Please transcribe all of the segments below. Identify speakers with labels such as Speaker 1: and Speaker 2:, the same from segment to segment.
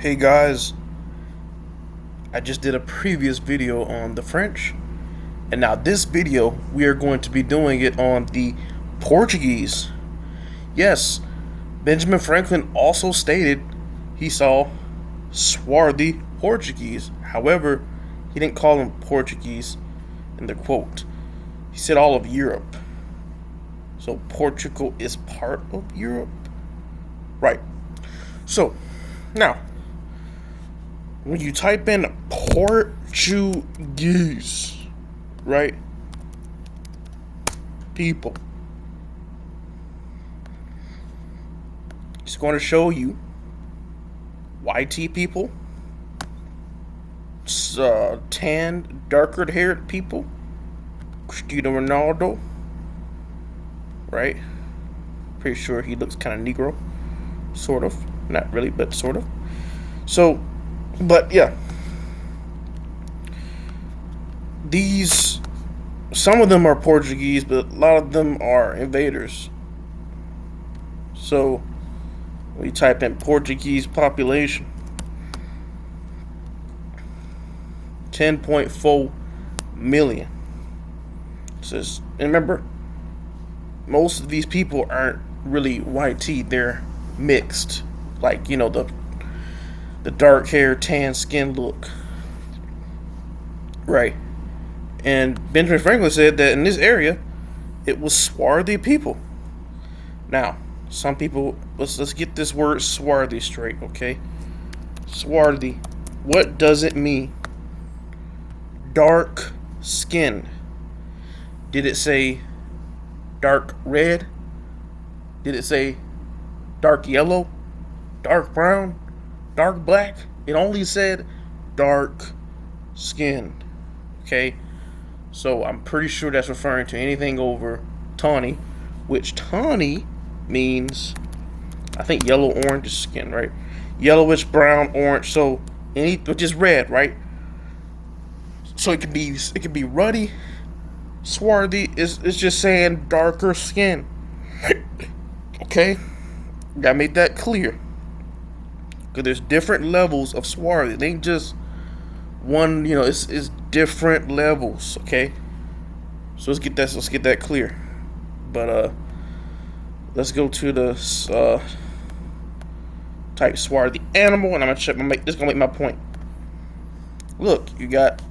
Speaker 1: Hey guys, I just did a previous video on the French, and now this video we are going to be doing it on the Portuguese. Yes, Benjamin Franklin also stated he saw swarthy Portuguese. However, he didn't call them Portuguese in the quote. He said all of Europe. So Portugal is part of Europe? Right. So, now, when you type in Portuguese, right? People, it's going to show you YT people, tan, darker haired people, Cristiano Ronaldo, right? Pretty sure he looks kind of Negro, sort of. Not really, but sort of. So, but yeah, some of them are Portuguese, but a lot of them are invaders. So when you type in Portuguese population, 10.4 million. Says, and remember, most of these people aren't really white, they're mixed, like, you know, the dark hair, tan skin look, right? And Benjamin Franklin said that in this area, it was swarthy people. Now, some people, let's get this word swarthy straight, okay? Swarthy, what does it mean? Dark skin. Did it say dark red? Did it say dark yellow? Dark brown? Dark black? It only said dark skin. Okay? So I'm pretty sure that's referring to anything over tawny, which tawny means, I think yellow orange is skin, right? Yellowish brown orange, so which is red, right? So it could be ruddy, swarthy. It's just saying darker skin. Okay? Gotta make that clear. Because there's different levels of swarthy. It ain't just one, you know, it's different levels, okay? So let's get that clear. But let's go to the type swarthy animal, and I'm gonna make my point. Look, you got,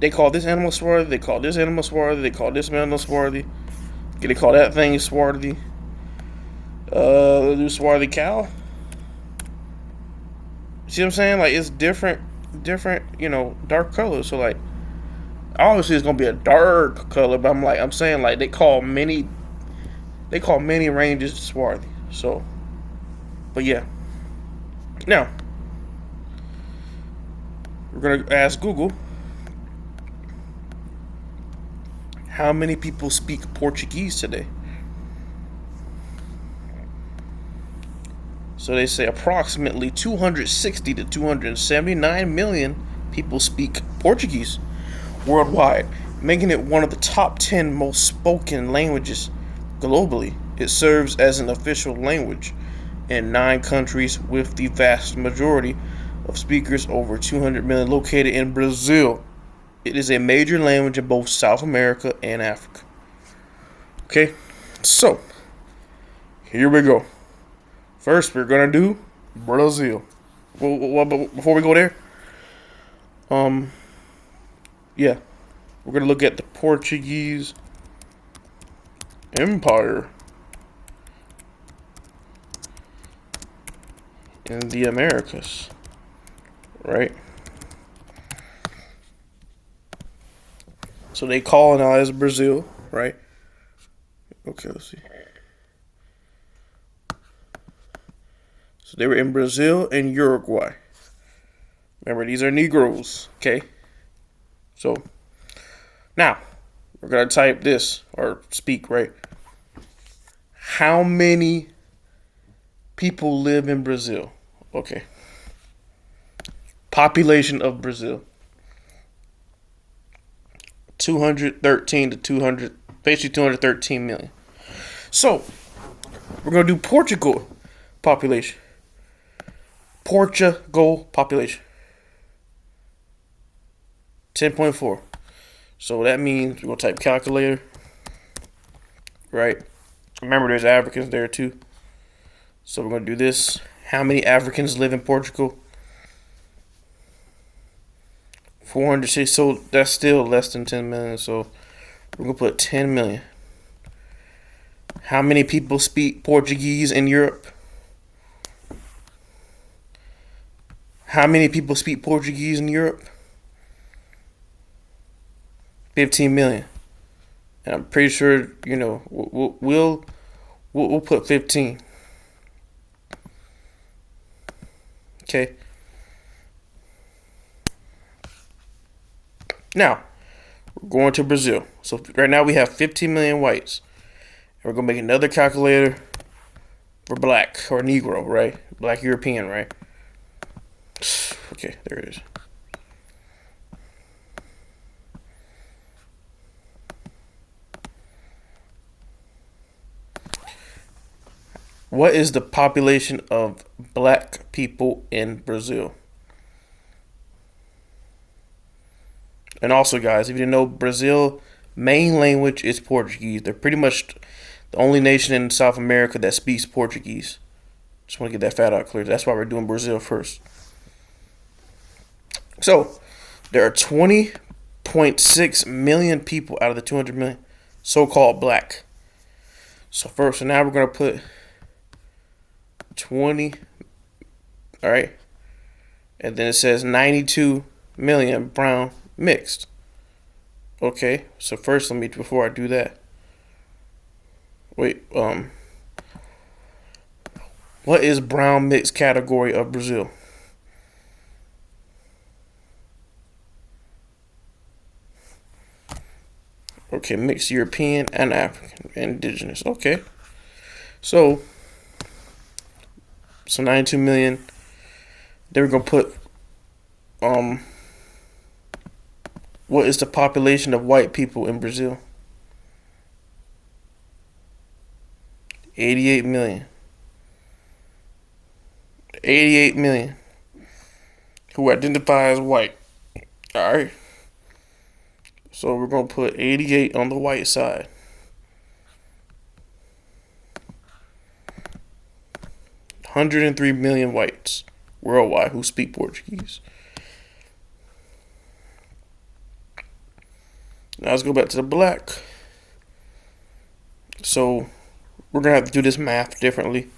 Speaker 1: they call this animal swarthy, they call this animal swarthy, they call this animal swarthy, they call that thing swarthy. Do swarthy cow. See what I'm saying? Like, it's different, you know, dark colors. So like, obviously it's gonna be a dark color, but I'm saying they call many ranges swarthy. So, but yeah. Now, we're gonna ask Google, how many people speak Portuguese today? So they say approximately 260 to 279 million people speak Portuguese worldwide, making it one of the top 10 most spoken languages globally. It serves as an official language in 9 countries, with the vast majority of speakers, over 200 million, located in Brazil. It is a major language in both South America and Africa. Okay, so here we go. First, we're gonna do Brazil. Well, before we go there, yeah, we're gonna look at the Portuguese Empire in the Americas, right? So they colonized Brazil, right? Okay, let's see. So they were in Brazil and Uruguay. Remember, these are Negroes, okay? So, now, we're going to type this, or speak, right? How many people live in Brazil? Okay. Population of Brazil. 213 to 200, basically 213 million. So, we're going to do Portugal population. Portugal population? 10.4. So that means we're going to type calculator, right? Remember, there's Africans there too. So we're going to do this. How many Africans live in Portugal? 406. So that's still less than 10 million. So we're going to put 10 million. How many people speak Portuguese in Europe? How many people speak Portuguese in Europe? 15 million. And I'm pretty sure, we'll put 15. Okay. Now, we're going to Brazil. So right now we have 15 million whites. And we're going to make another calculator for black or Negro, right? Black European, right? Okay, there it is. What is the population of black people in Brazil? And also, guys, if you didn't know, Brazil main language is Portuguese. They're pretty much the only nation in South America that speaks Portuguese. Just want to get that fact out clear. That's why we're doing Brazil first. So, there are 20.6 million people out of the 200 million so-called black. So now we're going to put 20, all right? And then it says 92 million brown mixed. Okay, so first before I do that, wait, what is brown mixed category of Brazil? Okay, mixed European and African, indigenous. Okay, so 92 million. Then we're gonna put what is the population of white people in Brazil? 88 million. 88 million who identify as white. All right. So we're going to put 88 on the white side. $103 million whites worldwide who speak Portuguese. Now let's go back to the black. So we're going to have to do this math differently.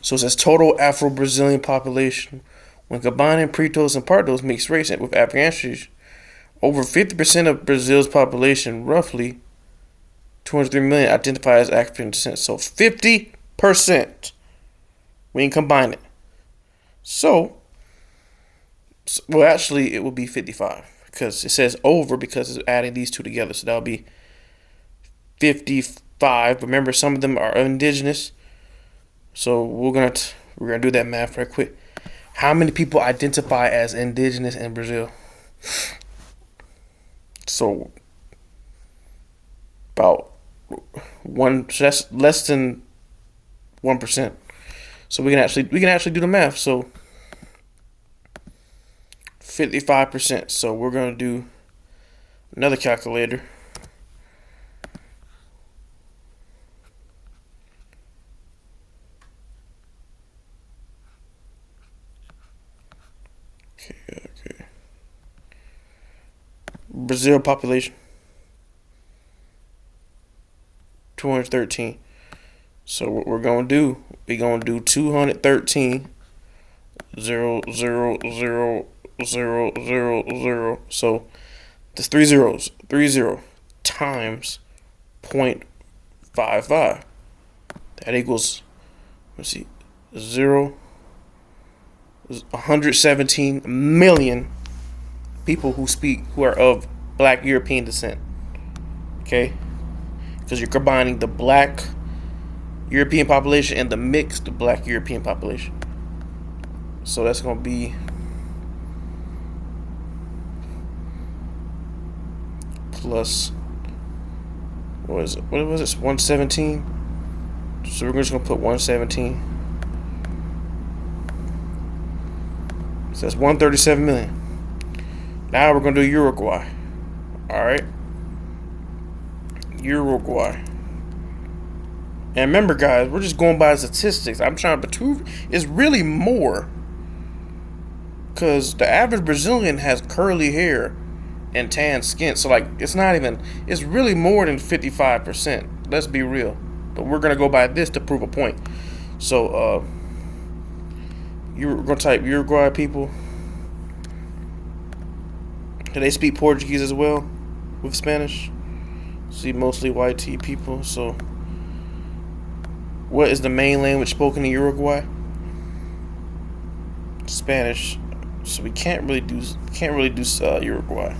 Speaker 1: So it says total Afro-Brazilian population. When combining Pretos and Pardos mixed race with African ancestry, over 50% of Brazil's population, roughly 203 million, identify as African descent. So 50%. We can combine it. So, well, actually, it will be 55 because it says over because it's adding these two together. So that'll be 55. Remember, some of them are indigenous. So we're gonna do that math right quick. How many people identify as indigenous in Brazil? So about one. So that's less than 1%. So we can actually do the math. So 55%. So we're gonna do another calculator. Okay. Brazil population 213. So what we're gonna do? We're gonna do 213 0 0 0 0 0 0. So there's 3 zeros. 30 times 0.55. That equals, let's see, 117 million people who are of black European descent. Okay? Because you're combining the black European population and the mixed black European population. So that's going to be plus, what is it? What was it? 117? So we're just going to put 117. So that's 137 million. Now we're gonna do Uruguay. All right, Uruguay. And remember, guys, we're just going by statistics. I'm trying to prove it's really more, because the average Brazilian has curly hair and tan skin. So like, it's not even. It's really more than 55%. Let's be real. But we're gonna go by this to prove a point. So you're gonna type Uruguay people. Do they speak Portuguese as well with Spanish? See, mostly white tea people. So, what is the main language spoken in Uruguay? Spanish. So we can't really do Uruguay.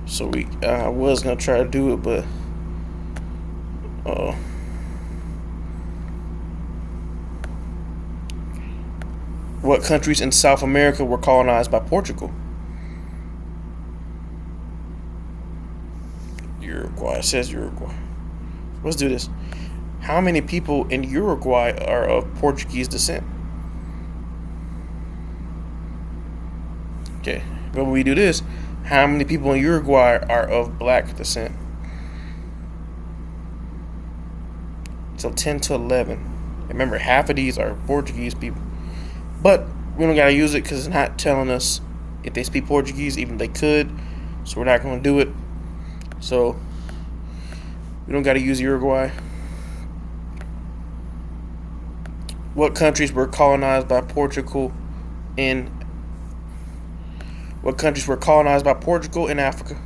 Speaker 1: So I was gonna try to do it, but what countries in South America were colonized by Portugal? Uruguay. It says Uruguay. Let's do this. How many people in Uruguay are of Portuguese descent? Okay. But when we do this, how many people in Uruguay are of black descent? So 10 to 11. Remember, half of these are Portuguese people. But we don't gotta use it because it's not telling us if they speak Portuguese, even if they could. So we're not gonna do it. So we don't gotta use Uruguay. What countries were colonized by Portugal in Africa?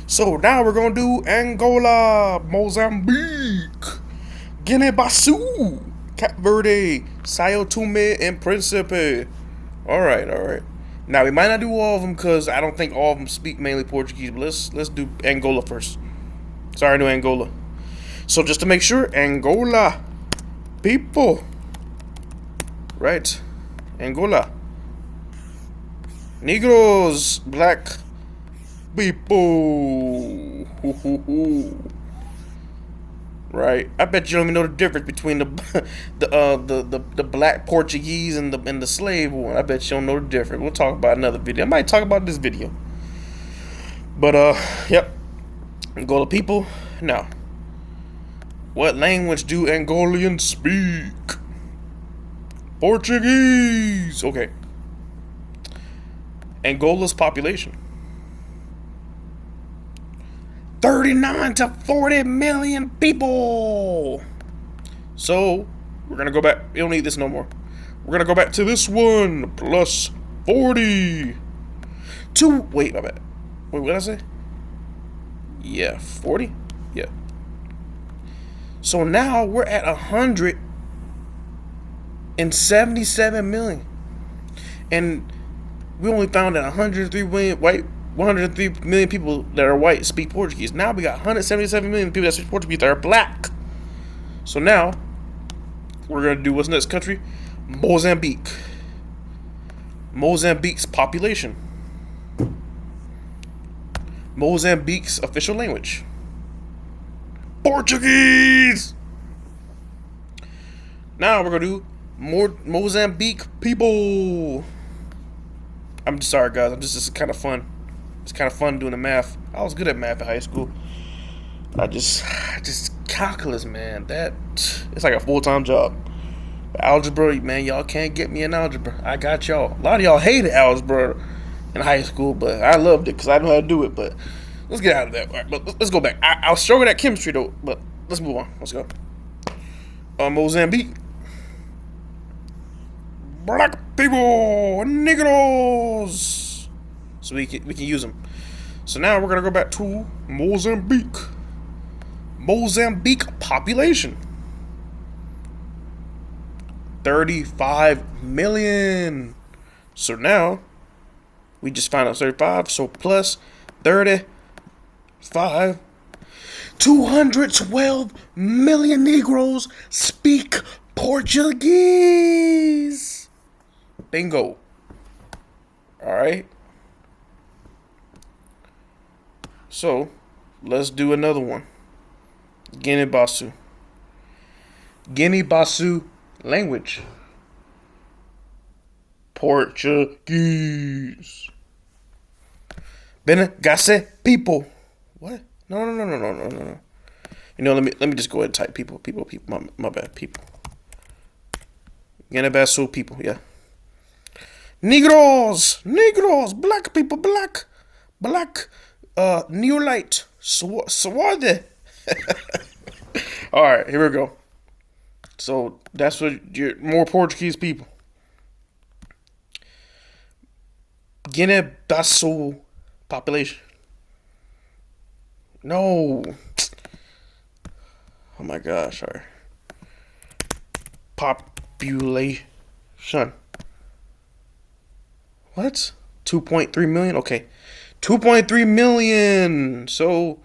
Speaker 1: So now we're gonna do Angola, Mozambique, Guinea-Bissau, Cape Verde, Sao Tome and Principe. All right. Now we might not do all of them because I don't think all of them speak mainly Portuguese. But let's do Angola first. Sorry, no Angola. So just to make sure, Angola people, right? Angola, Negroes, black people. Right. I bet you don't even know the difference between the black Portuguese and the slave one. I bet you don't know the difference. We'll talk about another video. I might talk about this video. But yep. Angola people. Now, what language do Angolians speak? Portuguese. Okay. Angola's population. 39 to 40 million people. So, we're going to go back. We don't need this no more. We're going to go back to this one. Plus 40. Wait, my bad. Wait, what did I say? Yeah, 40? Yeah. So now we're at 177 million. And we only found that 103 million people that are white speak Portuguese. Now we got 177 million people that speak Portuguese that are black. So now we're gonna do what's next country? Mozambique. Mozambique's population. Mozambique's official language. Portuguese. Now we're gonna do more Mozambique people. I'm just sorry, guys. This kind of fun. It's kind of fun doing the math. I was good at math in high school. I just calculus, man. It's like a full-time job. But algebra, man, y'all can't get me in algebra. I got y'all. A lot of y'all hated algebra in high school, but I loved it because I know how to do it. But let's get out of that. All right, but let's go back. I was struggling at chemistry though, but let's move on. Let's go. Mozambique. Black people, Negroes. So we can use them. So now we're gonna go back to Mozambique. Mozambique population. 35 million. So now we just found out 35. So plus 35. 212 million Negroes speak Portuguese. Bingo. Alright. So, let's do another one. Guinea-Bissau. Guinea-Bissau language. Portuguese. Benegase people. What? No. You know, let me just go ahead and type people. My bad, people. Guinea-Bissau people, yeah. Negros, black people, black, neolite, swarthy. All right, here we go. So that's what you're more Portuguese people. Guinea-Bissau population. No. Oh my gosh, sorry. Population. What? 2.3 million? Okay. 2.3 million. So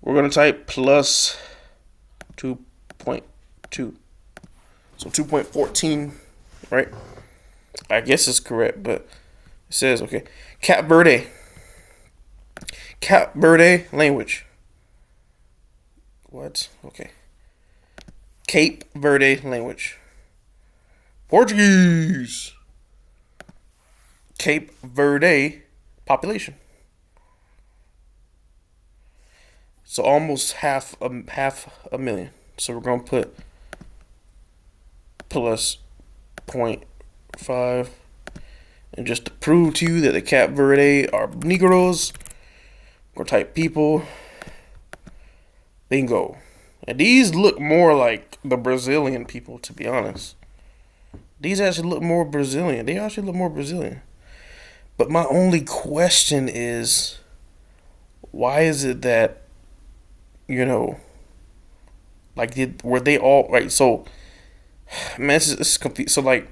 Speaker 1: we're going to type plus 2.2. So 2.14, right? I guess it's correct, but it says, okay. Cape Verde language. What? Okay. Cape Verde language. Portuguese. Cape Verde population. So almost half a million. So we're gonna put plus 0.5, and just to prove to you that the Cape Verde are Negroes, we're gonna type people. Bingo. And these look more like the Brazilian people, to be honest. These actually look more Brazilian. They actually look more Brazilian. But my only question is, why is it that, you know, like, were they all, right, so, man, it's confused. So, like,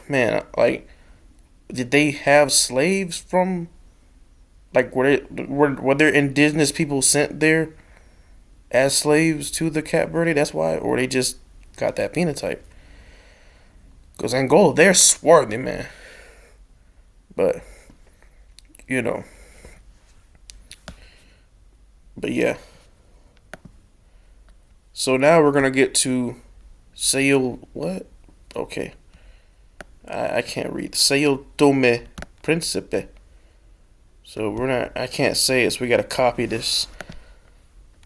Speaker 1: man, like, did they have slaves from, like, were there indigenous people sent there as slaves to the Cape Verde? That's why, or they just got that phenotype? Because Angola, they're swarthy, man. But, you know. But yeah. So now we're going to get to Sao, what? Okay. I can't read. Sao Tome Principe. So I can't say it, so we got to copy this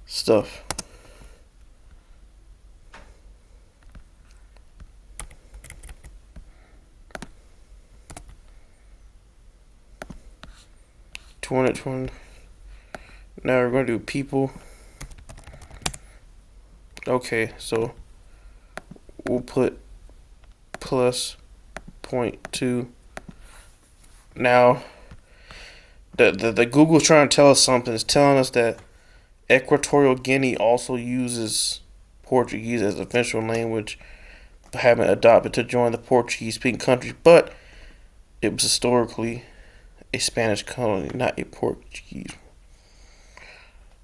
Speaker 1: stuff. Now we're going to do people. Okay, so we'll put plus 0.2. Now, the Google's trying to tell us something. It's telling us that Equatorial Guinea also uses Portuguese as official language, having adopted to join the Portuguese-speaking countries, but it was historically a Spanish colony, not a Portuguese.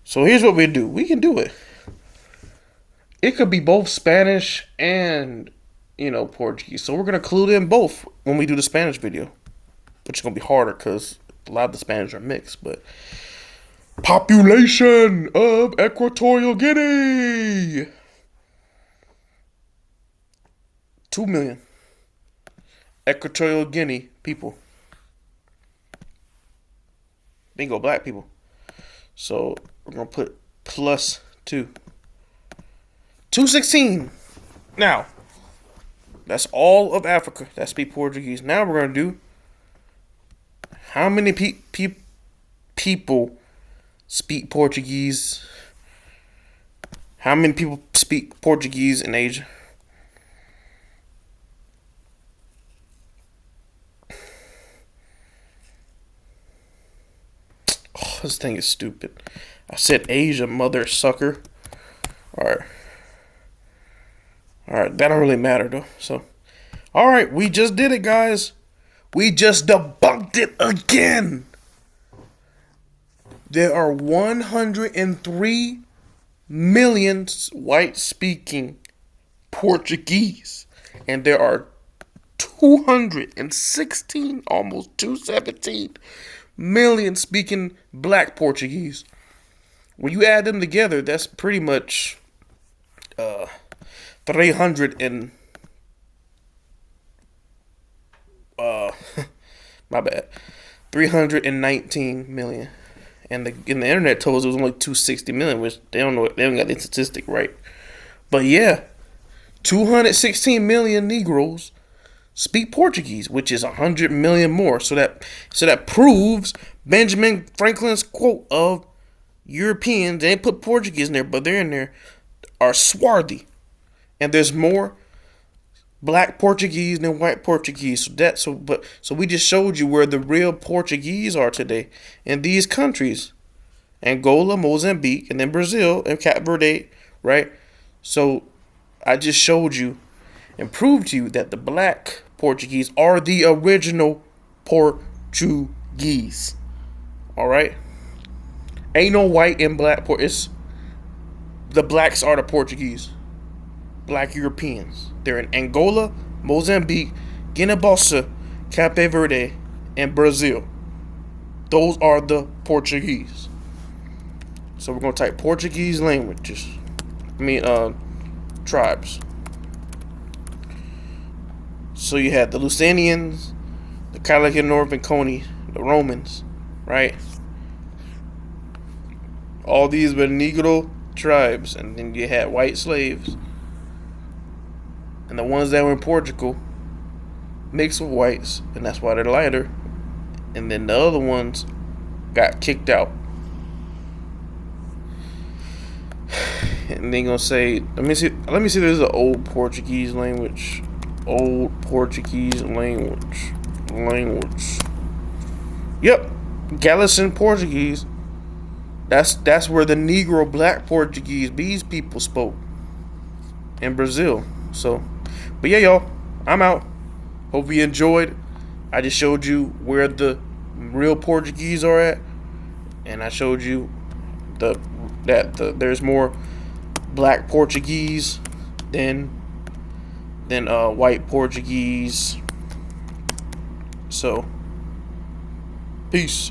Speaker 1: So here's what we do. We can do it. It could be both Spanish and, you know, Portuguese. So we're going to include in both when we do the Spanish video, which is going to be harder because a lot of the Spanish are mixed. But population of Equatorial Guinea. 2 million. Equatorial Guinea people. Bingo, black people. So we're going to put plus 2. 216. Now, that's all of Africa that speak Portuguese. Now we're going to do how many people speak Portuguese. How many people speak Portuguese in Asia? Oh, this thing is stupid. I said Asia, mother sucker. Alright, that don't really matter though. So, alright, we just did it, guys. We just debunked it again. There are 103 million white-speaking Portuguese, and there are 216, almost 217 million speaking black Portuguese. When you add them together, that's pretty much 300 and My bad. 319 million. And the internet told us it was only 260 million, which they don't know. They haven't got the statistic right. But yeah, 216 million Negroes speak Portuguese, which is 100 million more. So that proves Benjamin Franklin's quote of Europeans, they ain't put Portuguese in there, but they're in there, are swarthy. And there's more black Portuguese than white Portuguese. So we just showed you where the real Portuguese are today in these countries. Angola, Mozambique, and then Brazil and Cape Verde, right? So I just showed you and proved to you that the black Portuguese are the original Portuguese. All right? Ain't no white and black. It's the blacks are the Portuguese. Black Europeans. They're in Angola, Mozambique, Guinea-Bissau, Cape Verde, and Brazil. Those are the Portuguese. So we're going to type Portuguese languages. Tribes. So you had the Lusanians, the Calican Northern Coney, the Romans, right? All these were Negro tribes, and then you had white slaves. And the ones that were in Portugal mixed with whites, and that's why they're lighter. And then the other ones got kicked out. And they gonna say, let me see there's an old Portuguese language. Old Portuguese language. Yep. Galician Portuguese. That's where the Negro black Portuguese, these people spoke. In Brazil. So, but yeah, y'all, I'm out. Hope you enjoyed. I just showed you where the real Portuguese are at, and I showed you that there's more black Portuguese than white Portuguese. So, peace.